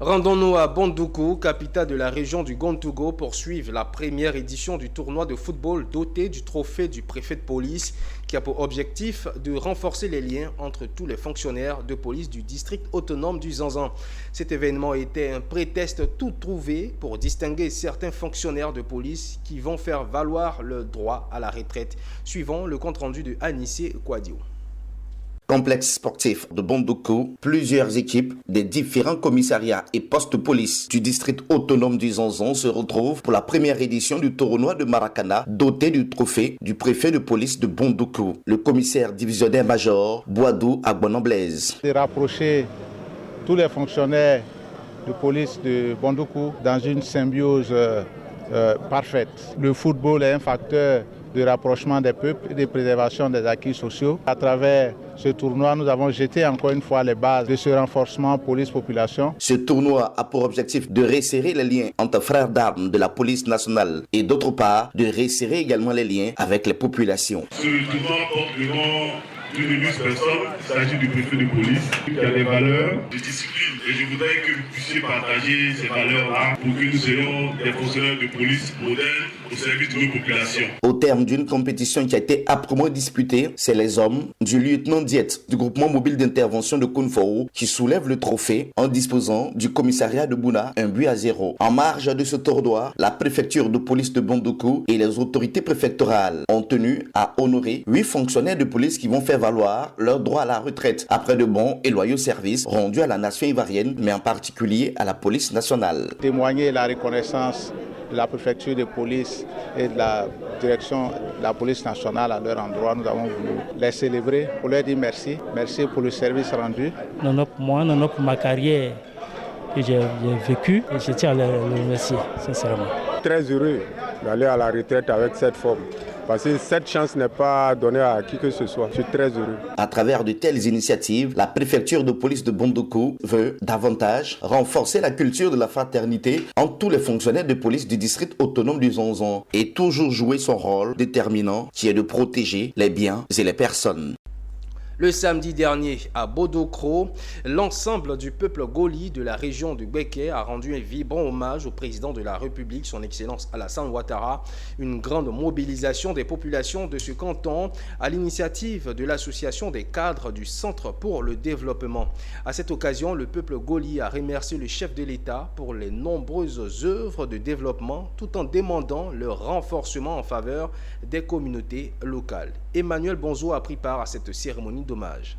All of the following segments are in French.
Rendons-nous à Bondoukou, capitale de la région du Gontougo, pour suivre la première édition du tournoi de football doté du trophée du préfet de police qui a pour objectif de renforcer les liens entre tous les fonctionnaires de police du district autonome du Zanzan. Cet événement était un prétexte tout trouvé pour distinguer certains fonctionnaires de police qui vont faire valoir le droit à la retraite. Suivant le compte-rendu de Anissé Kouadio. Complexe sportif de Bondoukou, plusieurs équipes des différents commissariats et postes de police du district autonome du Zanzan se retrouvent pour la première édition du tournoi de Maracana doté du trophée du préfet de police de Bondoukou, le commissaire divisionnaire major Boadou Agbonan-Blaise. De rapprocher tous les fonctionnaires de police de Bondoukou dans une symbiose parfaite. Le football est un facteur de rapprochement des peuples et de préservation des acquis sociaux. À travers ce tournoi, nous avons jeté encore une fois les bases de ce renforcement police-population. Ce tournoi a pour objectif de resserrer les liens entre frères d'armes de la police nationale et d'autre part, de resserrer également les liens avec les populations. Ce tournoi porte le nom d'une illustre personne, il s'agit du préfet de police qui a des valeurs de discipline et je voudrais que vous puissiez partager ces valeurs-là pour que nous soyons des fonctionnaires de police modernes au service de nos populations. Au terme d'une compétition qui a été âprement disputée, c'est les hommes du lieutenant Diet du groupement mobile d'intervention de Kounfou qui soulèvent le trophée en disposant du commissariat de Bouna 1-0. En marge de ce tournoi, la préfecture de police de Bondoukou et les autorités préfectorales ont tenu à honorer 8 fonctionnaires de police qui vont faire valoir leur droit à la retraite après de bons et loyaux services rendus à la nation ivoirienne, mais en particulier à la police nationale. Témoigner la reconnaissance de la préfecture de police et de la direction de la police nationale à leur endroit, nous avons voulu les célébrer pour leur dire merci. Merci pour le service rendu. Moi, pour ma carrière que j'ai vécue, et je tiens à les remercier, sincèrement. Très heureux d'aller à la retraite avec cette forme. Parce que cette chance n'est pas donnée à qui que ce soit. Je suis très heureux. À travers de telles initiatives, la préfecture de police de Bondoukou veut davantage renforcer la culture de la fraternité entre tous les fonctionnaires de police du district autonome du Zanzan et toujours jouer son rôle déterminant qui est de protéger les biens et les personnes. Le samedi dernier, à Bodokro, l'ensemble du peuple goli de la région de Béké a rendu un vibrant hommage au président de la République, son Excellence Alassane Ouattara. Une grande mobilisation des populations de ce canton à l'initiative de l'association des cadres du Centre pour le développement. À cette occasion, le peuple goli a remercié le chef de l'État pour les nombreuses œuvres de développement tout en demandant le renforcement en faveur des communautés locales. Emmanuel Bonzo a pris part à cette cérémonie d'hommage.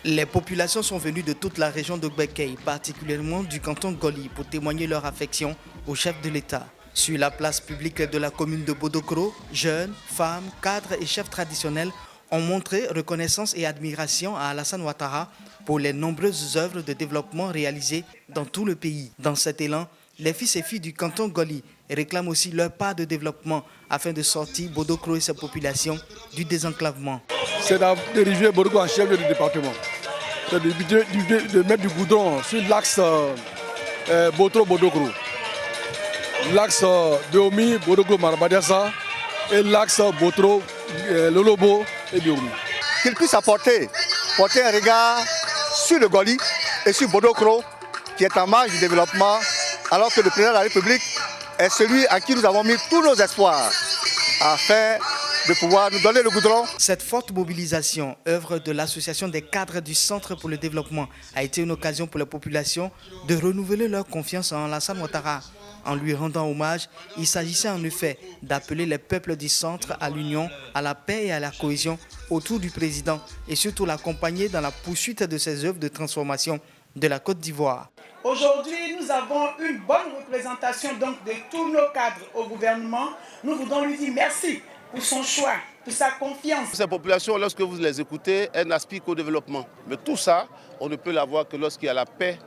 Les populations sont venues de toute la région de Béké, particulièrement du canton Goli, pour témoigner leur affection au chef de l'État. Sur la place publique de la commune de Bodokro, jeunes, femmes, cadres et chefs traditionnels ont montré reconnaissance et admiration à Alassane Ouattara pour les nombreuses œuvres de développement réalisées dans tout le pays. Dans cet élan, les fils et filles du canton Goli réclament aussi leur part de développement afin de sortir Bodokro et sa population du désenclavement. C'est d'ériger Bodokro en chef du département. C'est de mettre du goudron sur l'axe Botro-Bodokro, l'axe Beomi, Bodokro-Marabadiassa et l'axe Botro-Lolobo et Beomi. Qu'il puisse porter un regard sur le Goli et sur Bodokro qui est en marge du développement, alors que le président de la République est celui à qui nous avons mis tous nos espoirs afin de pouvoir nous donner le goudron. Cette forte mobilisation, œuvre de l'association des cadres du Centre pour le développement, a été une occasion pour la population de renouveler leur confiance en Alassane Ouattara. En lui rendant hommage, il s'agissait en effet d'appeler les peuples du centre à l'union, à la paix et à la cohésion autour du président et surtout l'accompagner dans la poursuite de ses œuvres de transformation de la Côte d'Ivoire. Aujourd'hui, nous avons une bonne représentation donc de tous nos cadres au gouvernement. Nous voulons lui dire merci pour son choix, pour sa confiance. Ces populations, lorsque vous les écoutez, elles n'aspirent qu'au développement. Mais tout ça, on ne peut l'avoir que lorsqu'il y a la paix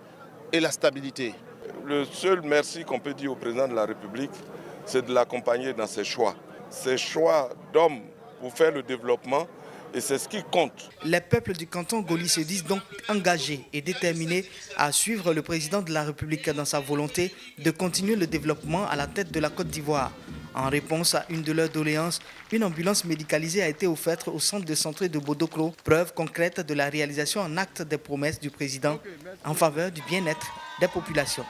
et la stabilité. Le seul merci qu'on peut dire au président de la République, c'est de l'accompagner dans ses choix. Ses choix d'homme pour faire le développement. Et c'est ce qui compte. Les peuples du canton Goli se disent donc engagés et déterminés à suivre le président de la République dans sa volonté de continuer le développement à la tête de la Côte d'Ivoire. En réponse à une de leurs doléances, une ambulance médicalisée a été offerte au centre de santé de Bodokro, preuve concrète de la réalisation en acte des promesses du président en faveur du bien-être des populations.